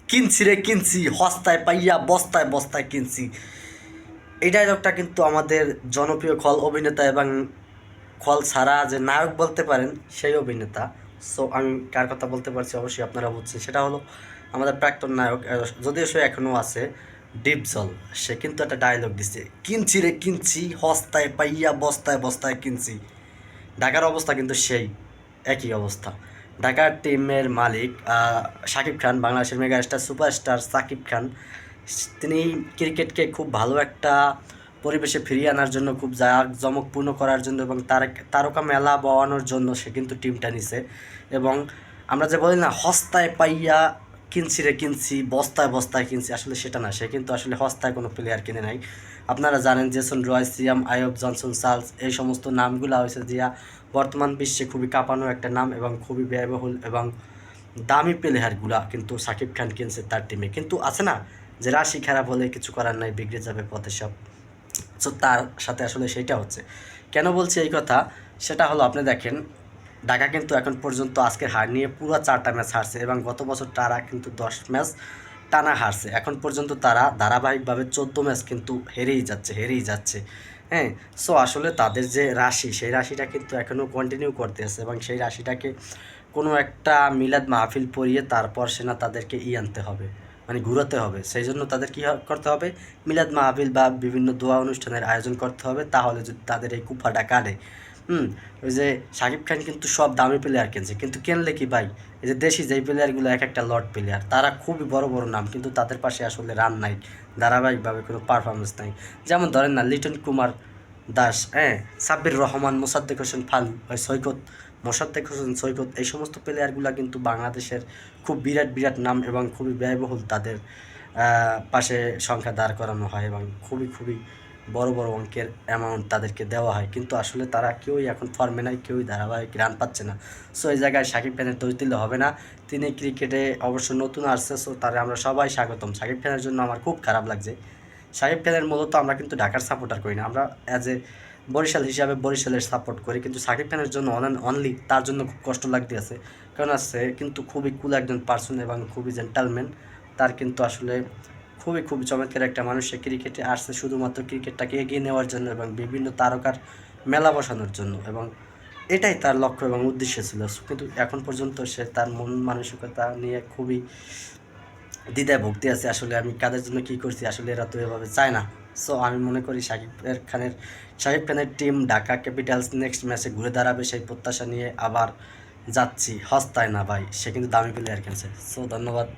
কিনছি রে কিনছি, হস্তায় পাইয়া বস্তায় বস্তায় কিনছি। এই ডায়লগটা কিন্তু আমাদের জনপ্রিয় খল অভিনেতা এবং খল ছাড়া যে নায়ক বলতে পারেন সেই অভিনেতা। সো আমি কার কথা বলতে পারছি অবশ্যই আপনারা বুঝছেন, সেটা হলো আমাদের প্রাক্তন নায়ক, যদিও সে এখনও আছে, ডিপজল। সে কিন্তু একটা ডায়লগ দিচ্ছে, কিনছি রে কিনছি, হস্তায় পাইয়া বস্তায় বস্তায় কিনছি। ঢাকার অবস্থা কিন্তু সেই একই অবস্থা। ঢাকার টিমের মালিক শাকিব খান, বাংলাদেশের মেগাস্টার সুপারস্টার শাকিব খান, তিনি ক্রিকেটকে খুব ভালো একটা পরিবেশে ফিরিয়ে আনার জন্য, খুব জাঁকজমকপূর্ণ করার জন্য এবং তারকা মেলা বওয়ানোর জন্য সে কিন্তু টিমটা নিছে। এবং আমরা যে বলি না, হস্তায় পাইয়া কিনছি রে কিনছি, বস্তায় বস্তায় কিনছি, আসলে সেটা না। সে কিন্তু আসলে হস্তায় কোনো প্লেয়ার কিনে নাই। আপনারা জানেন জেসন রয়, সিয়াম আয়ব, জনসন চার্লস, এই সমস্ত নামগুলো হয়েছে দিয়া বর্তমান বিশ্বে খুবই কাঁপানো একটা নাম এবং খুবই ব্যয়বহুল এবং দামি প্লেয়ারগুলা কিন্তু সাকিব খান কিনছে তার টিমে। কিন্তু আছে না যে রাশি খারাপ হলে কিছু করার নাই, বিগড়ে যাবে পথে সব। সো তার সাথে আসলে সেইটা হচ্ছে। কেন বলছি এই কথা, সেটা হলো আপনি দেখেন, ঢাকা কিন্তু এখন পর্যন্ত আজকের হার নিয়ে পুরো 4টা ম্যাচ হারছে এবং গত বছর তারা কিন্তু 10 ম্যাচ টানা হারছে। এখন পর্যন্ত তারা ধারাবাহিকভাবে 14 ম্যাচ কিন্তু হেরেই যাচ্ছে। হ্যাঁ, সো আসলে তাদের যে রাশি, সেই রাশিটা কিন্তু এখনও কন্টিনিউ করতে আছে এবং সেই রাশিটাকে কোনো একটা মিলাদ মাহফিল পড়িয়ে তারপর সেনা তাদেরকে আনতে হবে, মানে ঘুরাতে হবে। সেই জন্য তাদের কী করতে হবে, মিলাদ মাহফিল বা বিভিন্ন দোয়া অনুষ্ঠানের আয়োজন করতে হবে, তাহলে যদি তাদের এই কুফাটা কাটে। ওই যে শাকিব খান কিন্তু সব দামি প্লেয়ার কিনছে, কিন্তু কিনলে কি ভাই, এই যে দেশি যেই প্লেয়ারগুলো এক একটা লট প্লেয়ার, তারা খুবই বড় বড় নাম, কিন্তু তাদের পাশে আসলে রান নাই, ধারাবাহিকভাবে কোনো পারফরমেন্স নাই। যেমন ধরেন না, লিটন কুমার দাস, হ্যাঁ, সাব্বির রহমান, মোসাদ্দেক হোসেন ফালু, সৈকত, মোসাদ্দেক হোসেন সৈকত, এই সমস্ত প্লেয়ারগুলো কিন্তু বাংলাদেশের খুব বিরাট বিরাট নাম এবং খুবই ব্যয়বহুল তাদের পাশে সংখ্যা দাঁড় করানো হয় এবং খুবই খুবই বড় বড় অঙ্কের অ্যামাউন্ট তাদেরকে দেওয়া হয়, কিন্তু আসলে তারা কেউই এখন ফর্মে নাই, কেউই ধারাবাহিক রান পাচ্ছে না। সো এই জায়গায় শাকিব খানের দোষ দিলে হবে না। তিনি ক্রিকেটে অবশ্য নতুন আসছে, সো তারে আমরা সবাই স্বাগতম। শাকিব খানের জন্য আমার খুব খারাপ লাগছে। শাকিব খানের মূলত আমরা কিন্তু ঢাকার সাপোর্টার করি না, আমরা অ্যাজ এ বরিশাল হিসাবে বরিশালের সাপোর্ট করি, কিন্তু শাকিব খানের জন্য অনলি তার জন্য খুব কষ্ট লাগতে আছে। কারণ আছে কিন্তু খুবই কুল একজন পার্সন এবং খুবই জেন্টালম্যান। তার কিন্তু আসলে খুবই খুবই চমৎকার একটা মানুষ। সে ক্রিকেটে আসছে শুধুমাত্র ক্রিকেটটাকে এগিয়ে নেওয়ার জন্য এবং বিভিন্ন তারকার মেলা বসানোর জন্য, এবং এটাই তার লক্ষ্য এবং উদ্দেশ্য ছিল। কিন্তু এখন পর্যন্ত সে তার মন মানসিকতা নিয়ে খুবই দ্বিধায় ভুগতে আছে। আসলে আমি কাদের জন্য কী করছি, আসলে এরা তো এভাবে চায় না। সো আমি মনে করি শাকিব খানের টিম ঢাকা ক্যাপিটালস নেক্সট ম্যাচে ঘুরে দাঁড়াবে, সেই প্রত্যাশা নিয়ে আবার যাচ্ছি। হস্তায় না ভাই, সে কিন্তু দামি প্লেয়ার খেলছে। সো ধন্যবাদ।